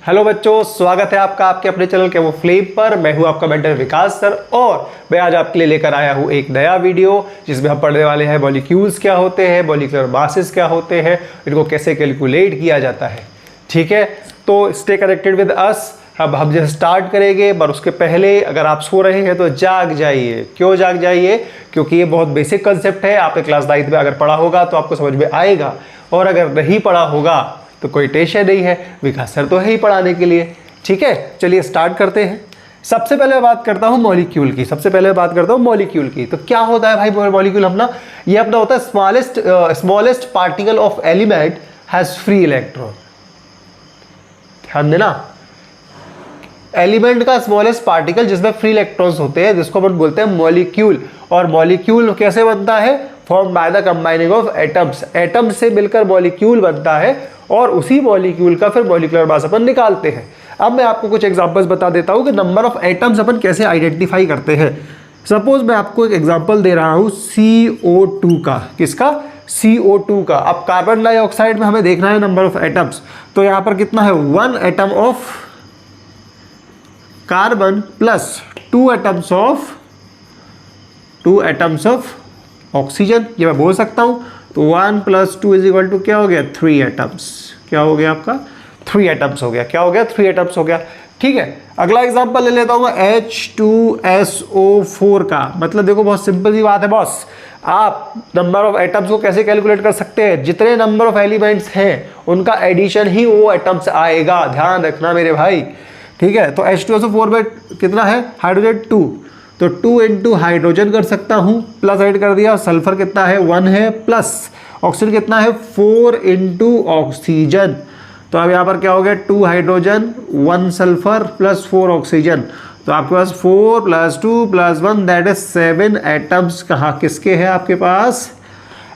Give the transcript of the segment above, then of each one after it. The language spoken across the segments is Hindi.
हेलो बच्चों, स्वागत है आपका आपके अपने चैनल के वो फ्लेम पर। मैं हूं आपका मेंटर विकास सर और मैं आज आपके लिए लेकर आया हूं एक नया वीडियो जिसमें हम पढ़ने वाले हैं मॉलिक्यूल्स क्या होते हैं, मॉलिक्यूलर मासेस क्या होते हैं, इनको कैसे कैलकुलेट किया जाता है। ठीक है, तो स्टे कनेक्टेड विद अस। अब हम जैसे स्टार्ट करेंगे, पर उसके पहले अगर आप सो रहे हैं तो जाग जाइए। क्यों जाग जाइए? क्योंकि ये बहुत बेसिक कंसेप्ट है। आपने क्लास 9 में अगर पढ़ा होगा तो आपको समझ में आएगा, और अगर नहीं पढ़ा होगा तो कोई टेंशन नहीं है, विकास सर तो है ही पढ़ाने के लिए। ठीक है, चलिए स्टार्ट करते हैं। सबसे पहले मैं बात करता हूँ मॉलिक्यूल की। मॉलिक्यूल की तो क्या होता है भाई मॉलिक्यूल अपना? ये अपना होता है smallest particle of element has free electron. ध्यान देना, एलिमेंट का स्मॉलेस्ट पार्टिकल जिसमें फ्री इलेक्ट्रॉन्स होते हैं, जिसको अपन बोलते हैं मॉलिक्यूल। और मॉलिक्यूल कैसे बनता है? Form by the combining of atoms. Atoms से मिलकर मॉलिक्यूल बनता है और उसी मॉलिक्यूल का फिर मॉलिक्यूलर मास अपन निकालते हैं। अब मैं आपको कुछ एग्जांपल्स बता देता हूं कि नंबर ऑफ एटम्स अपन कैसे आइडेंटिफाई करते हैं। सपोज मैं आपको एक एग्जांपल दे रहा हूं CO2 का। किसका? CO2 का। अब कार्बन डाइऑक्साइड में हमें देखना है नंबर ऑफ एटम्स, तो यहां पर कितना है? 1 atom of carbon plus 2 atoms of oxygen. ये मैं बोल सकता हूं। तो 1 + 2 = क्या हो गया? 3 एटम्स। क्या हो गया आपका? 3 एटम्स हो गया। क्या हो गया? 3 एटम्स हो गया। ठीक है, अगला एग्जांपल ले लेता हूं मैं H2SO4 का। मतलब देखो, बहुत सिंपल सी बात है बॉस। आप नंबर ऑफ एटम्स को कैसे कैलकुलेट कर सकते हैं? जितने नंबर ऑफ एलिमेंट्स हैं उनका एडिशन ही वो एटम्स आएगा। ध्यान रखना मेरे भाई। ठीक है, तो H2SO4 में कितना है? हाइड्रोजन 2, तो 2 × हाइड्रोजन कर सकता हूं, प्लस ऐड कर दिया। सल्फर कितना है? 1 है, प्लस ऑक्सीजन कितना है? 4 × ऑक्सीजन। तो अब यहाँ पर क्या हो गया? 2 हाइड्रोजन 1 सल्फर प्लस 4 ऑक्सीजन। तो आपके पास 4 + 2 + 1 दैट इज 7 एटम्स। कहाँ किसके हैं आपके पास?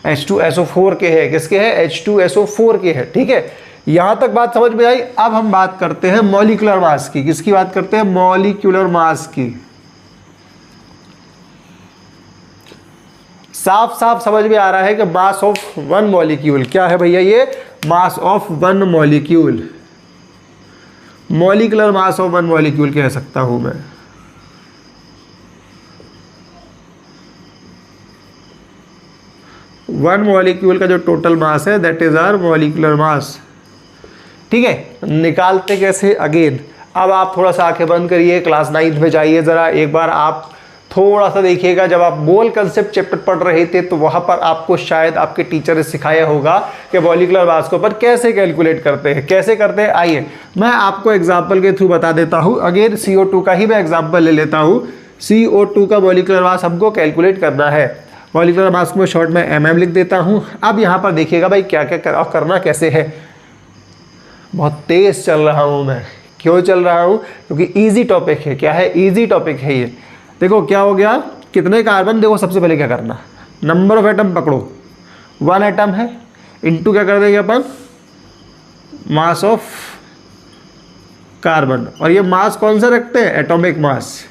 H2SO4 के हैं। किसके हैं? H2SO4 के हैं। ठीक है, यहां तक बात समझ में आई। अब हम बात करते हैं मॉलिक्यूलर मास की। किसकी बात करते हैं? मॉलिक्यूलर मास की। साफ साफ समझ में आ रहा है कि मास ऑफ 1 मॉलिक्यूल क्या है भैया? ये mass of 1 molecule, molecular mass of 1 molecule कह सकता हूं मैं। वन मॉलिक्यूल का जो टोटल मास है that is our molecular mass. ठीक है, निकालते कैसे? अगेन अब आप थोड़ा सा आंखें बंद करिए, क्लास 9 में जाइए जरा एक बार। आप थोड़ा सा देखिएगा, जब आप मोल कंसेप्ट चैप्टर पढ़ रहे थे तो वहां पर आपको शायद आपके टीचर ने सिखाया होगा कि मॉलिक्यूलर मास को अपन कैसे कैलकुलेट करते हैं। कैसे करते हैं आइए मैं आपको एग्जांपल के थ्रू बता देता हूं। अगेन CO2 का ही मैं एग्जांपल ले लेता हूं। CO2 का मॉलिक्यूलर मास हमको कैलकुलेट करना है। मॉलिक्यूलर मास को शॉर्ट में MM लिख देता हूं। अब यहां पर देखिएगा भाई क्या क्या करना कैसे है। बहुत तेज चल रहा हूं मैं। क्यों चल रहा हूं? क्योंकि ईजी टॉपिक है। क्या है? ईजी टॉपिक है ये। देखो क्या हो गया, कितने कार्बन? देखो सबसे पहले क्या करना, नंबर ऑफ एटम पकड़ो। 1 एटम है, इनटू क्या कर देंगे अपन? Mass of carbon. और ये मास कौन सा रखते हैं? एटॉमिक मास,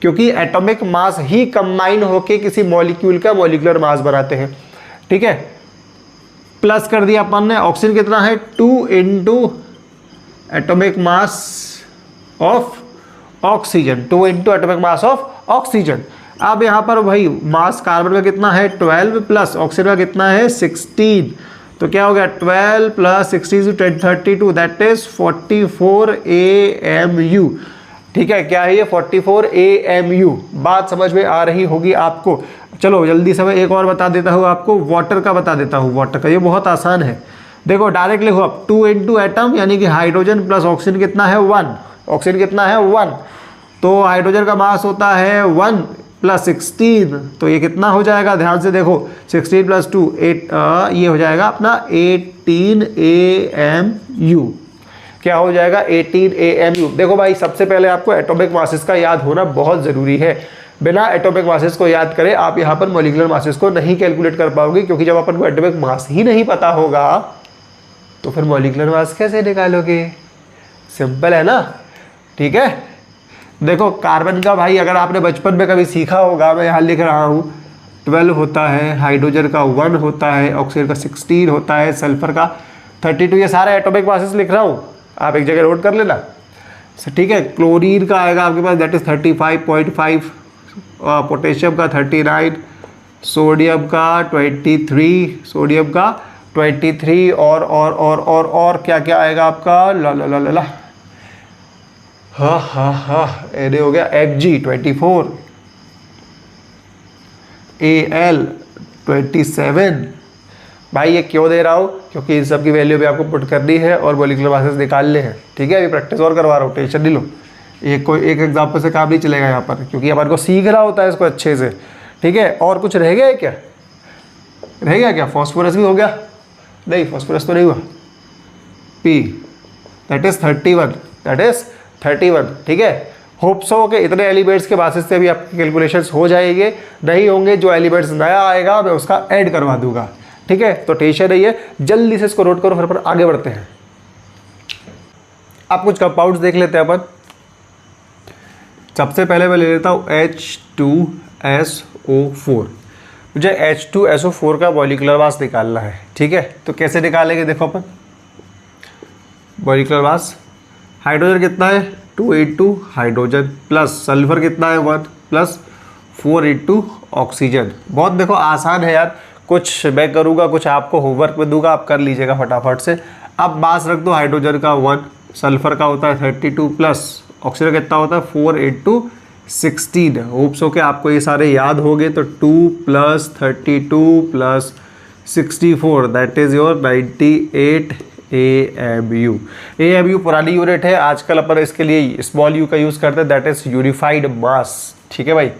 क्योंकि एटॉमिक मास ही कंबाइन होके किसी मॉलिक्यूल का मॉलिक्यूलर मास बनाते हैं। ठीक है, प्लस कर दिया अपन ने। ऑक्सीजन कितना है? 2 × atomic mass of oxygen, 2 × atomic mass of oxygen. अब यहां पर भाई मास कार्बन का कितना है? 12 प्लस ऑक्सीजन का कितना है? 16। तो क्या हो गया? 12 + 16 = 32 दैट इज 44 AMU। ठीक है, क्या है ये? 44 AMU। बात समझ में आ रही होगी आपको। चलो जल्दी से मैं एक और बता देता हूँ आपको, वाटर का बता देता हूँ। वाटर का ये बहुत आसान है। देखो डायरेक्ट लिखो अब, 2 × एटम यानी कि हाइड्रोजन प्लस ऑक्सीजन कितना है? 1। ऑक्सीजन कितना है? 1। तो हाइड्रोजन का मास होता है 1 + 16, तो ये कितना हो जाएगा? ध्यान से देखो, 16 + 2 8, ये हो जाएगा अपना 18 AMU। क्या हो जाएगा? 18 AMU। देखो भाई, सबसे पहले आपको एटॉमिक मासेस का याद होना बहुत ज़रूरी है। बिना एटॉमिक मासेस को याद करें आप यहाँ पर मॉलिक्यूलर मासेस को नहीं कैलकुलेट कर पाओगे, क्योंकि जब अपन को एटॉमिक मास ही नहीं पता होगा तो फिर मॉलिक्यूलर मास कैसे निकालोगे? सिंपल है ना। ठीक है, देखो कार्बन का भाई अगर आपने बचपन में कभी सीखा होगा, मैं यहाँ लिख रहा हूँ 12 होता है, हाइड्रोजन का 1 होता है, ऑक्सीजन का 16 होता है, सल्फर का 32। ये सारे एटॉमिक मासेस लिख रहा हूँ। आप एक जगह नोट कर लेना, ठीक है। क्लोरीन का आएगा आपके पास दैट इज 35.5, पोटेशियम का 39, सोडियम का 23, सोडियम का 23 और क्या क्या आएगा आपका, ला हाँ एने हो गया Fg 24, Al 27। भाई ये क्यों दे रहा हूँ, क्योंकि इन सब की वैल्यू भी आपको पुट करनी है और मॉलिक्यूलर मासेस निकालने हैं, ठीक है। अभी प्रैक्टिस और करवा रहा हूँ, टेंशन नहीं लो, एक एग्जाम्पल से काम नहीं चलेगा यहाँ पर, क्योंकि हमारे को सीखना होता है इसको अच्छे से, ठीक है। और कुछ रह गया है क्या, रह गया क्या, फॉस्फोरस भी हो गया, नहीं फॉस्फोरस तो नहीं हुआ, P दैट इज 31, ठीक है। होप सो के इतने एलिमेंट्स के बेसिस से भी आपके कैलकुलेशंस हो जाएंगे, नहीं होंगे जो एलिमेंट्स नया आएगा मैं उसका ऐड करवा दूंगा, ठीक है। तो टेंशन नहीं है, जल्दी से इसको नोट करो, फिर आगे बढ़ते हैं। अब कुछ कंपाउंड्स देख लेते हैं अपन। सबसे पहले मैं ले लेता हूँ H2SO4। मुझे H2SO4 का मॉलिक्यूलर मास निकालना है, ठीक है। तो कैसे निकालेंगे, देखो अपन मॉलिक्यूलर मास, हाइड्रोजन कितना है 282 हाइड्रोजन, प्लस सल्फर कितना है 1, प्लस 482 ऑक्सीजन। बहुत देखो आसान है यार, कुछ मैं करूँगा कुछ आपको होमवर्क में दूंगा, आप कर लीजिएगा फटाफट से। अब मास रख दो हाइड्रोजन का 1, सल्फर का होता है 32, प्लस ऑक्सीजन कितना होता है 482 16। होप्स हो के आपको ये सारे याद हो गए। तो 2 + 32 + 64 that is your 98 AMU। AMU पुरानी यूनिट है, आजकल अपन इसके लिए स्मॉल यू का यूज़ करते हैं, दैट इज यूनिफाइड मास, ठीक है भाई।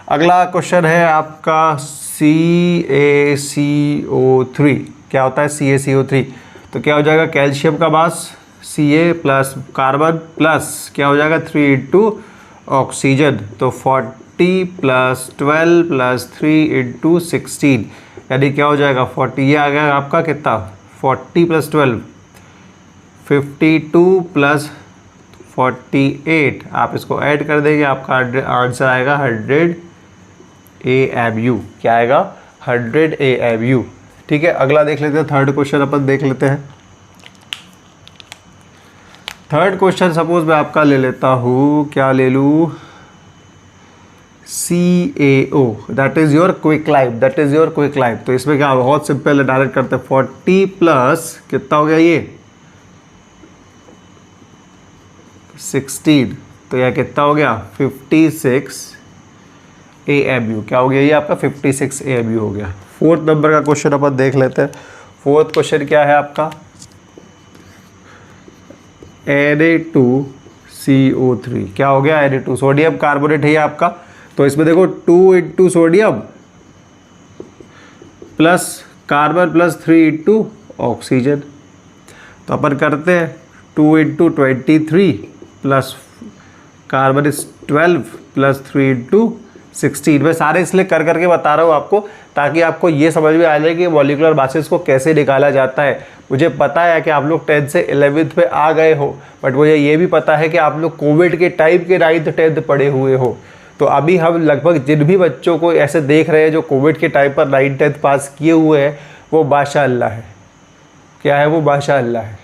अगला क्वेश्चन है आपका CaCO3। क्या होता है CaCO3, तो क्या हो जाएगा कैल्शियम का मास Ca प्लस कार्बन प्लस क्या हो जाएगा 3 × ऑक्सीजन, तो 40 + 12 + 3 × 16 यानी क्या हो जाएगा 40। ये आ गया आपका कितना 40 + 12 52 + 48। आप इसको ऐड कर देंगे, आपका आंसर आएगा 100 AMU। क्या आएगा 100 AMU, ठीक है। अगला देख लेते हैं, थर्ड क्वेश्चन अपन देख लेते हैं। थर्ड क्वेश्चन सपोज मैं आपका ले लेता हूँ, क्या ले लूँ, CaO that is your quick lime, तो इसमें क्या बहुत सिंपल है, डायरेक्ट करते हैं 40 प्लस कितना हो गया ये 16, तो यह कितना हो गया 56 AMU। क्या हो गया ये आपका 56 AMU हो गया। फोर्थ नंबर का क्वेश्चन अपन देख लेते हैं। फोर्थ क्वेश्चन क्या है आपका Na2CO3। क्या हो गया Na2, सोडियम कार्बोनेट है ये आपका। तो इसमें देखो 2 × sodium plus carbon plus 3 × oxygen. तो अपन करते हैं 2 × 23 प्लस कार्बन इज 12 प्लस 3 × 16। मैं सारे इसलिए कर करके बता रहा हूँ आपको, ताकि आपको ये समझ में आ जाए कि मॉलिक्यूलर मासेस को कैसे निकाला जाता है। मुझे पता है कि आप लोग 10th से 11th पे आ गए हो, बट मुझे ये भी पता है कि आप लोग कोविड के टाइम के 9th 10th पढ़े हुए हो। तो अभी हम लगभग जिन भी बच्चों को ऐसे देख रहे हैं जो कोविड के टाइम पर 9th 10th पास किए हुए हैं, वो माशाअल्लाह है। क्या है वो, माशाअल्लाह है,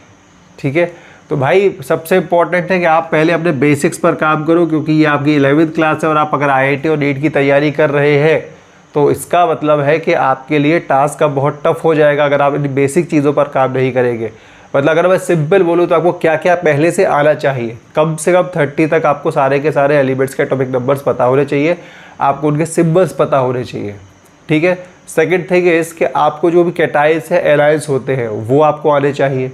ठीक है। तो भाई सबसे इम्पॉर्टेंट है कि आप पहले अपने बेसिक्स पर काम करो, क्योंकि ये आपकी 11th क्लास है और आप अगर IIT और NEET की तैयारी कर रहे हैं तो इसका मतलब है कि आपके लिए टास्क अब बहुत टफ हो जाएगा अगर आप इन बेसिक चीज़ों पर काम नहीं करेंगे। मतलब अगर मैं सिंपल बोलूँ तो आपको क्या क्या पहले से आना चाहिए, कम से कम 30 तक आपको सारे के सारे एलिमेंट्स के एटॉमिक नंबर्स पता होने चाहिए, आपको उनके सिम्बल्स पता होने चाहिए, ठीक है। सेकेंड थिंग इज़ कि आपको जो भी कैटाइंस है एलायंस होते हैं वो आपको आने चाहिए,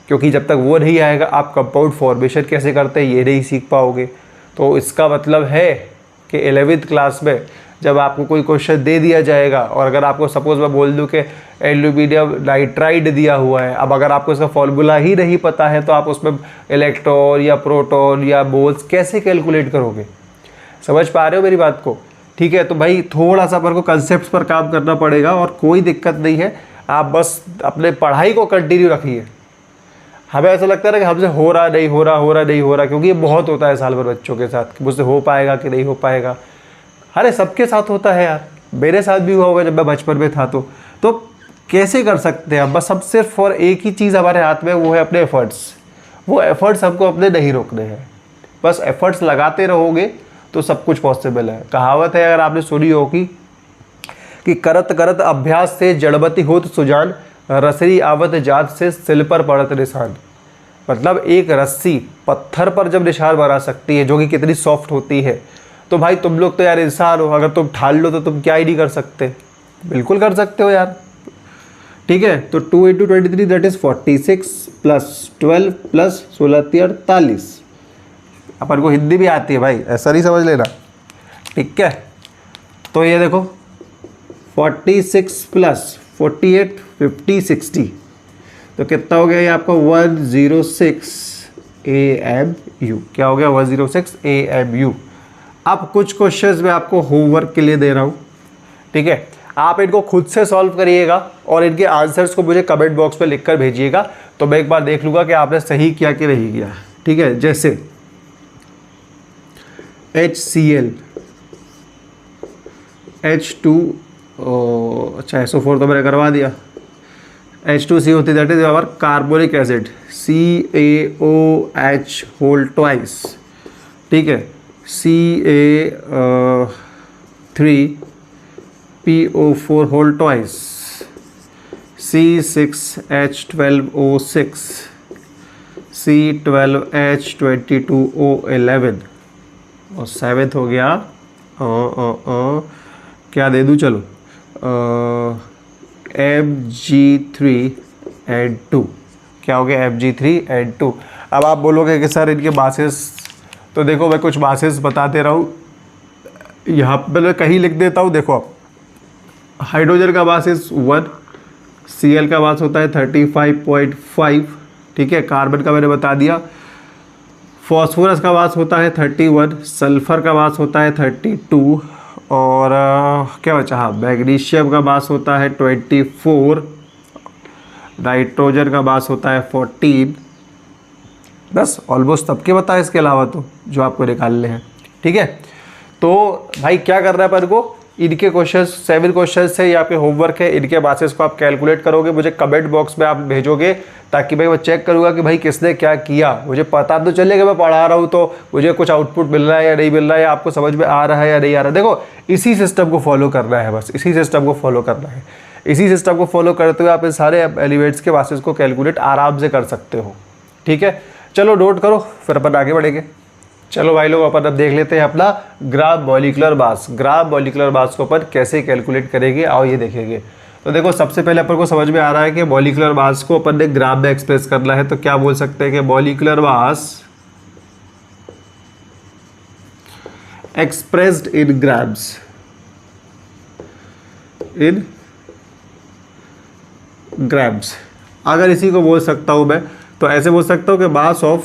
क्योंकि जब तक वो नहीं आएगा आप कंपाउंड फॉर्मेशन कैसे करते हैं ये नहीं सीख पाओगे। तो इसका मतलब है कि 11th क्लास में जब आपको कोई क्वेश्चन दे दिया जाएगा और अगर आपको सपोज मैं बोल दूं कि एल्यूमिनियम नाइट्राइड दिया हुआ है, अब अगर आपको इसका फॉर्मूला ही नहीं पता है तो आप उसमें इलेक्ट्रॉन या प्रोटॉन या मोल्स कैसे कैलकुलेट करोगे। समझ पा रहे हो मेरी बात को, ठीक है। तो भाई थोड़ा सा अपन को कंसेप्ट पर काम करना पड़ेगा और कोई दिक्कत नहीं है, आप बस अपने पढ़ाई को कंटिन्यू रखिए। हमें ऐसा लगता है ना कि हमसे हो रहा नहीं हो रहा, क्योंकि ये बहुत होता है साल भर बच्चों के साथ कि मुझसे हो पाएगा कि नहीं हो पाएगा। अरे सबके साथ होता है यार, मेरे साथ भी हुआ होगा जब मैं बचपन में था। तो कैसे कर सकते हैं, बस हम सिर्फ और एक ही चीज़ हमारे हाथ में, वो है अपने एफर्ट्स। वो एफर्ट्स हमको अपने नहीं रोकने हैं, बस एफर्ट्स लगाते रहोगे तो सब कुछ पॉसिबल है। कहावत है, अगर आपने सुनी होगी कि करत करत अभ्यास से जड़बती होत सुजान, रसरी आवत जात से सिल पर पड़त निशान। मतलब एक रस्सी पत्थर पर जब निशान बना सकती है, जो कि कितनी सॉफ्ट होती है, तो भाई तुम लोग तो यार इंसान हो, अगर तुम ठाल लो तो तुम क्या ही नहीं कर सकते, बिल्कुल कर सकते हो यार। ठीक है, तो 2 × 23 दैट इज 46 प्लस 12 प्लस 16 48। अपन को हिंदी भी आती है भाई, ऐसा नहीं समझ लेना। ठीक है, तो ये देखो 46 प्लस 48 50 60, तो कितना हो गया ये आपका 106 AMU। क्या हो गया 106 AMU। अब कुछ क्वेश्चंस मैं आपको होमवर्क के लिए दे रहा हूँ, ठीक है, आप इनको खुद से सॉल्व करिएगा और इनके आंसर्स को मुझे कमेंट बॉक्स में लिखकर भेजिएगा, तो मैं एक बार देख लूँगा कि आपने सही किया कि नहीं किया। ठीक है, जैसे HCl H2 अच्छा SO4 तो मैंने करवा दिया, H2C होती that is our carbonic acid CaOH whole twice. ठीक है, Ca3PO4 whole twice, C6H12O6, C12H22O11 और 7th हो गया क्या दे दूँ, चलो Mg3N2। क्या हो गया Mg3N2। अब आप बोलोगे कि सर इनके बासेस, तो देखो मैं कुछ बासेस बताते रहा हूँ, यहाँ पर मैं कहीं लिख देता हूँ। देखो आप, हाइड्रोजन का बासेस 1, Cl का बास होता है 35.5, ठीक है, कार्बन का मैंने बता दिया, फॉस्फोरस का बास होता है 31, सल्फर का बास होता है 32 और क्या बचा, हाँ मैग्नीशियम का बास होता है 24, नाइट्रोजन का बास होता है 14। बस ऑलमोस्ट सबके बताए, इसके अलावा तो जो आपको निकालने हैं। ठीक है, तो भाई क्या करना है अपन को, इनके क्वेश्चन 7 क्वेश्चन है, ये आपके होमवर्क है, इनके बासेस को आप कैलकुलेट करोगे, मुझे कमेंट बॉक्स में आप भेजोगे, ताकि भाई मैं चेक करूँगा कि भाई किसने क्या किया, मुझे पता तो चलेगा मैं पढ़ा रहा हूँ तो मुझे कुछ आउटपुट मिल रहा है या नहीं मिल रहा है, या आपको समझ में आ रहा है या नहीं आ रहा है। देखो इसी सिस्टम को फॉलो करना है, बस इसी सिस्टम को फॉलो करना है। इसी सिस्टम को फॉलो करते हुए आप इन सारे एलिमेंट्स के बासेस को कैलकुलेट आराम से कर सकते हो। ठीक है, चलो नोट करो, फिर अपन आगे बढ़ेंगे। चलो भाई लोग, अपन अब देख लेते हैं अपना gram molecular mass. Gram molecular mass को अपन कैसे कैलकुलेट करेंगे, आओ ये देखेंगे। तो देखो सबसे पहले अपन को समझ में आ रहा है कि मॉलिक्यूलर मास को अपन ने ग्राम में एक्सप्रेस करना है, तो क्या बोल सकते हैं कि molecular mass expressed in grams, in grams. अगर इसी को बोल सकता हूं मैं, तो ऐसे बोल सकता हूं कि mass of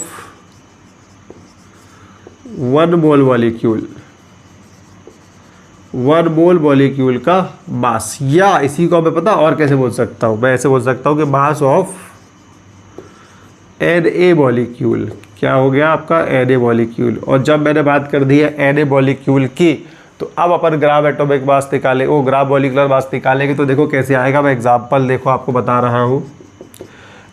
1 mole molecule, 1 mole molecule का मास, या इसी को मैं पता और कैसे बोल सकता हूं, मैं ऐसे बोल सकता हूं कि मास ऑफ Na मॉलिक्यूल। क्या हो गया आपका Na मॉलिक्यूल। और जब मैंने बात कर दी है Na मॉलिक्यूल की, तो अब अपन ग्राम एटॉमिक मास निकाले, वो ग्राम मॉलिक्यूलर मास निकालेंगे, तो देखो कैसे आएगा। मैं एग्जांपल देखो आपको बता रहा हूँ।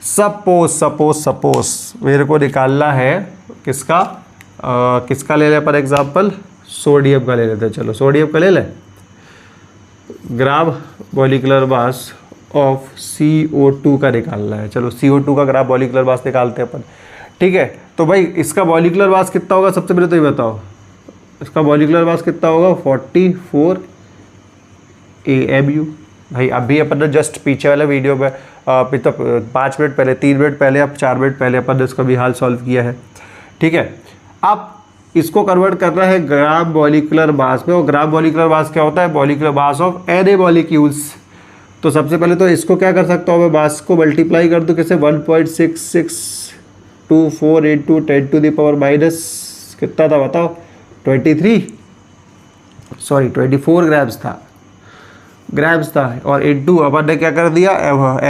सपोज मेरे को निकालना है किसका, किसका ले ले पर एग्जांपल, सोडियम का ले लेते हैं। चलो सोडियम का ले ले, gram molecular mass of CO2 का निकालना है। चलो CO2 का ग्राम मॉलिक्यूलर मास निकालते हैं अपन। ठीक है, तो भाई इसका मॉलिक्यूलर मास कितना होगा, सबसे पहले तो ये बताओ इसका मॉलिक्यूलर मास कितना होगा, 44 AMU। भाई अभी अपन ने जस्ट पीछे वाले वीडियो में 5 मिनट पहले, 3 मिनट पहले, अब 4 मिनट पहले अपन ने इसका भी हाल सॉल्व किया है। ठीक है, अब इसको कन्वर्ट करना है ग्राम मॉलिक्यूलर मास में, और ग्राम मॉलिक्यूलर मास क्या होता है, molecular mass of Na molecules. तो सबसे पहले तो इसको क्या कर सकता हूँ मैं, मास को मल्टीप्लाई कर दूँ कैसे, 1.6624 इंटू 10⁻⁻, कितना था बताओ, 24 ग्राम्स था, और इंटू अपन ने क्या कर दिया,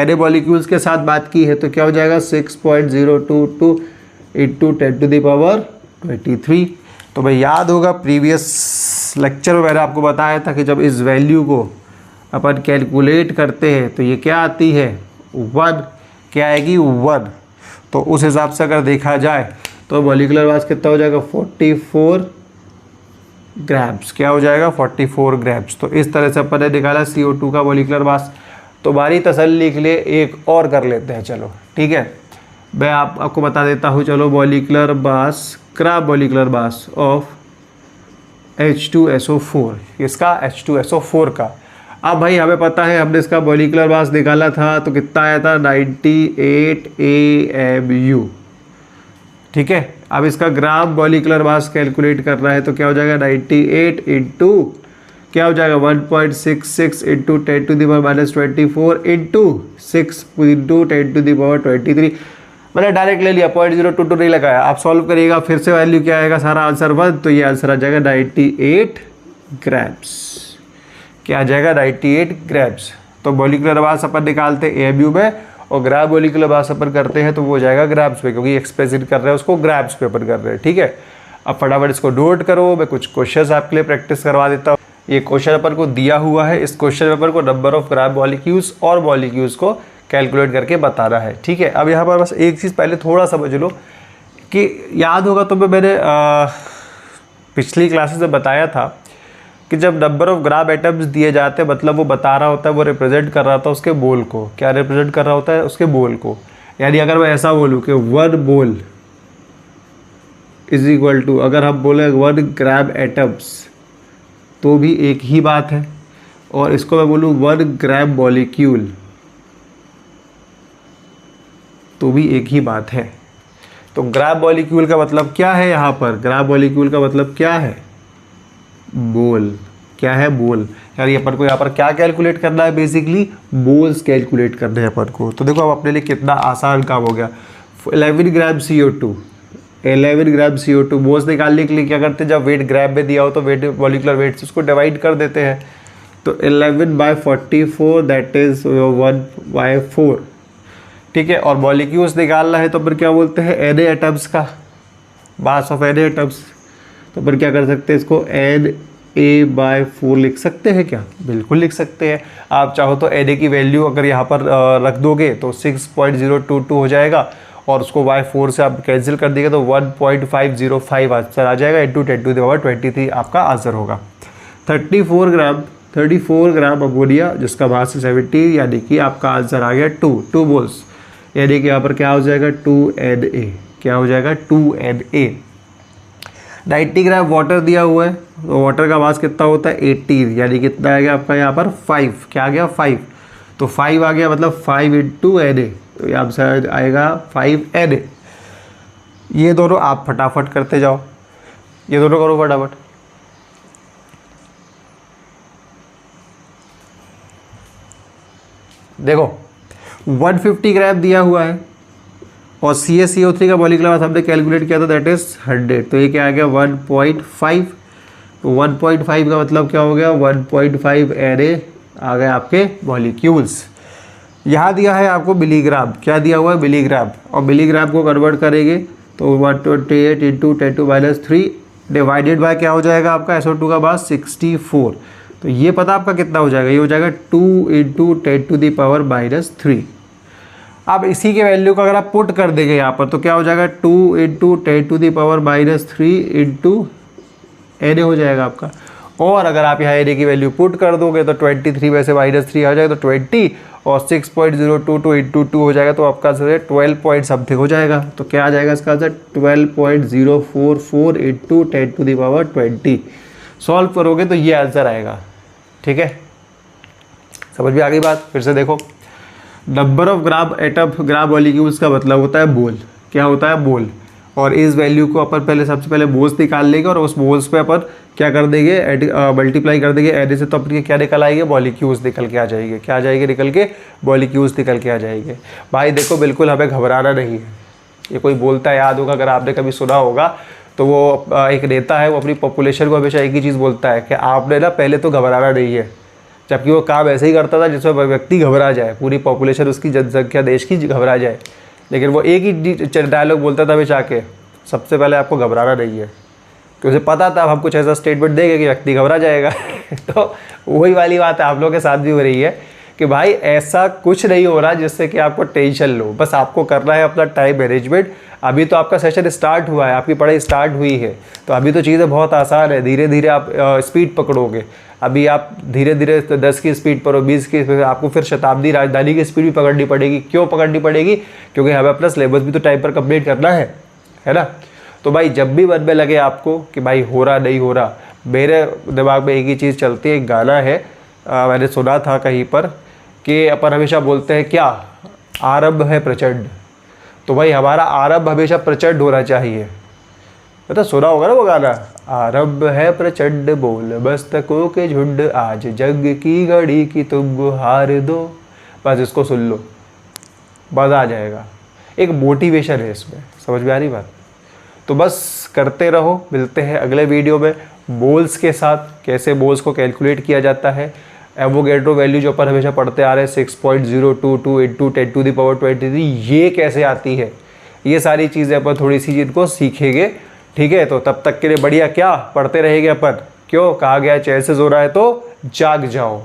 Na मॉलिक्यूल्स के साथ बात की है, तो क्या हो जाएगा 6.022 इंटू 10⁻23। तो भाई याद होगा प्रीवियस लेक्चर में मैंने आपको बताया था कि जब इस वैल्यू को अपन कैलकुलेट करते हैं तो ये क्या आती है, 1, क्या आएगी 1। तो उस हिसाब से अगर देखा जाए तो मॉलिक्यूलर मास कितना हो जाएगा 44 ग्राम्स। क्या हो जाएगा 44 ग्राम्स। तो इस तरह से अपन ने निकाला CO2 का मॉलिक्यूलर मास। तो बारी तसल्ली के लिए एक और कर लेते हैं, चलो ठीक है। मैं आपको बता देता हूँ, चलो molecular mass, crab molecular mass of H2SO4, इसका H2SO4 का। अब भाई हमें पता है, हमने इसका मॉलिक्यूलर मास निकाला था तो कितना आया था 98 AMU, ठीक है। अब इसका ग्राम मॉलिक्यूलर मास कैलकुलेट करना है तो क्या हो जाएगा 98 इंटू क्या हो जाएगा 1.66 into 10 to the power -24 into 6 into 10 to the power 23। मैंने डायरेक्ट ले लिया, 0.022 नहीं लगाया। आप सॉल्व करिएगा फिर से वैल्यू क्या आएगा, सारा आंसर 1, तो ये आंसर आ जाएगा 98 ग्राम्स। क्या आ जाएगा 98 ग्राम्स। तो मॉलिक्यूलर मास अपन निकालते हैं AMU में और ग्राम मॉलिक्यूलर मास अपन करते हैं तो वो हो जाएगा ग्राम्स पे, क्योंकि एक्सप्रेस कर रहे हैं उसको ग्राम्स पे अपन कर रहे हैं, ठीक है। अब फटाफट इसको नोट करो, मैं कुछ क्वेश्चंस आपके लिए प्रैक्टिस करवा देता हूँ। ये क्वेश्चन अपन को दिया हुआ है, इस क्वेश्चन पेपर को नंबर ऑफ ग्राम मॉलिक्यूल्स और मॉलिक्यूल्स को कैलकुलेट करके बताना है, ठीक है। अब यहाँ पर बस एक चीज़ पहले थोड़ा समझ लो कि याद होगा तो मैंने पिछली क्लासेस में बताया था कि जब नंबर ऑफ ग्राम एटम्स दिए जाते हैं मतलब वो बता रहा होता है, वो रिप्रेजेंट कर रहा होता है उसके बोल को। क्या रिप्रेजेंट कर रहा होता है, उसके बोल को। यानी अगर मैं ऐसा बोलूँ कि 1 मोल इज इक्वल टू, अगर हम बोले 1 ग्राम एटम्स तो भी एक ही बात है, और इसको मैं बोलूँ 1 ग्राम मॉलिक्यूल तो भी एक ही बात है। तो ग्राम मॉलिक्यूल का मतलब क्या है, यहाँ पर ग्राम मॉलिक्यूल का मतलब क्या है, बोल। क्या है, बोल। यानी अपन को यहाँ पर क्या कैलकुलेट करना है, बेसिकली बोल्स कैलकुलेट करने हैं अपन को। तो देखो अब अपने लिए कितना आसान काम हो गया। 11 ग्राम CO2, 11 ग्राम CO2 बोल्स निकालने के लिए क्या करते हैं, जब वेट ग्राम में दिया हो तो वेट मॉलिक्यूलर वेट से उसको डिवाइड कर देते हैं। तो 11/44 दैट इज 1/4, ठीक है। और मॉलिक्यूल्स निकालना है तो फिर क्या बोलते हैं, Na एटम्स का मास ऑफ Na एटम्स। तो फिर क्या कर सकते हैं, इसको Na/4 लिख सकते हैं क्या, बिल्कुल लिख सकते हैं। आप चाहो तो Na की वैल्यू अगर यहाँ पर रख दोगे तो 6.022 हो जाएगा, और उसको by4 से आप कैंसिल कर देंगे तो 1.505 आंसर आ जाएगा, इंटू 10 टू द पावर 23 आपका आंसर होगा। 34 ग्राम अमोनिया जिसका मास है 70, यानी कि आपका आंसर आ गया 2 मोल्स। यानी कि यहाँ पर क्या हो जाएगा 2Na, क्या हो जाएगा 2Na। 90 ग्राम वाटर दिया हुआ है, तो वाटर का मास कितना होता है 80, यानी कितना आ गया आपका यहाँ पर 5। क्या आ गया 5, तो 5 आ गया, मतलब 5 इंटू Na, तो यहाँ से आएगा 5Na। ये दोनों आप फटाफट करते जाओ, ये दोनों करो फटाफट। देखो 150 ग्राम दिया हुआ है और CaCO3 का मॉलिक्यूलर मास हमने कैलकुलेट किया था दैट इज 100, तो ये क्या आ गया 1.5। तो 1.5 का मतलब क्या हो गया 1.5 Na आ गए आपके मॉलिक्यूल्स। यहाँ दिया है आपको मिलीग्राम, क्या दिया हुआ है मिलीग्राम, और मिलीग्राम को कन्वर्ट करेंगे तो 128 इंटू 10⁻³ डिवाइडेड बाय क्या हो जाएगा आपका SO2 का मास 64। तो ये पता आपका कितना हो जाएगा, ये हो जाएगा 2 इंटू 10⁻³ अब इसी के वैल्यू को अगर आप पुट कर देंगे यहाँ पर तो क्या हो जाएगा 2 इंटू 10⁻³ इंटू Na हो जाएगा आपका। और अगर आप यहाँ Na की वैल्यू पुट कर दोगे तो 23 में से -3 आ जाएगा तो 20, और 6.022 इंटू 2 हो जाएगा, तो आपका आंसर 12 पॉइंट समथिंग हो जाएगा। तो क्या आ जाएगा इसका आंसर 12.044 इंटू 10⁻20। सॉल्व करोगे तो ये आंसर आएगा, ठीक है। समझ में आ गई बात। फिर से देखो, number of gram atom gram molecules का मतलब होता है बोल। क्या होता है बोल। और इस वैल्यू को अपन पहले सबसे पहले बोल्स निकाल लेंगे, और उस बोल्स पे अपन क्या कर देंगे मल्टीप्लाई कर देंगे Na से, तो अपनी क्या निकल आएंगे मॉलिक्यूल्स निकल के आ जाएंगे। क्या आ जाएंगे निकल के, मॉलिक्यूल्स निकल के आ जाएंगे। भाई देखो बिल्कुल हमें घबराना नहीं है। ये कोई बोलता है, याद होगा अगर आपने कभी सुना होगा तो वो एक नेता है, वो अपनी पॉपुलेशन को हमेशा एक ही चीज़ बोलता है कि आपने ना पहले तो घबराना नहीं है, जबकि वो काम ऐसे ही करता था जिसमें व्यक्ति घबरा जाए, पूरी पॉपुलेशन उसकी जनसंख्या देश की घबरा जाए। लेकिन वो एक ही डायलॉग बोलता था हमेशा के, सबसे पहले आपको घबराना नहीं है, क्योंकि उसे पता था अब हम कुछ ऐसा स्टेटमेंट देंगे कि व्यक्ति घबरा जाएगा। तो वही वाली बात है आप लोगों के साथ भी हो रही है कि भाई ऐसा कुछ नहीं हो रहा जिससे कि आपको टेंशन लो, बस आपको करना है अपना टाइम मैनेजमेंट। अभी तो आपका सेशन स्टार्ट हुआ है, आपकी पढ़ाई स्टार्ट हुई है, तो अभी तो चीज़ें बहुत आसान है। धीरे धीरे आप स्पीड पकड़ोगे। अभी आप धीरे धीरे 10 की स्पीड पर हो, 20 की, आपको फिर शताब्दी राजधानी की स्पीड भी पकड़नी पड़ेगी। क्यों पकड़नी पड़ेगी? क्योंकि हमें अपना सिलेबस भी तो टाइम पर कंप्लीट करना है ना। तो भाई जब भी मन में लगे आपको कि भाई हो रहा नहीं हो रहा, मेरे दिमाग में एक ही चीज़ चलती है, एक गाना है, मैंने सुना था कहीं पर कि अपन हमेशा बोलते हैं क्या, आरंभ है प्रचंड। तो भाई हमारा आरंभ हमेशा प्रचंड होना चाहिए। मतलब सुना होगा ना वो गाना, आरंभ है प्रचंड बोल मस्तकों के झुंड, आज जग की घड़ी की तुम गुहार दो। बस इसको सुन लो, मज़ा आ जाएगा। एक मोटिवेशन है इसमें, समझ में आ रही बात? तो बस करते रहो। मिलते हैं अगले वीडियो में बोल्स के साथ, कैसे बोल्स को कैलकुलेट किया जाता है। एवोगैड्रो वैल्यू जो अपन हमेशा पढ़ते आ रहे हैं 6.022 इंटू 10⁻23, ये कैसे आती है, ये सारी चीज़ें अपन थोड़ी सी इनको सीखेंगे। ठीक है, तो तब तक के लिए बढ़िया क्या पढ़ते रहेंगे अपन। क्यों कहा गया चैन से सो रहा है तो जाग जाओ।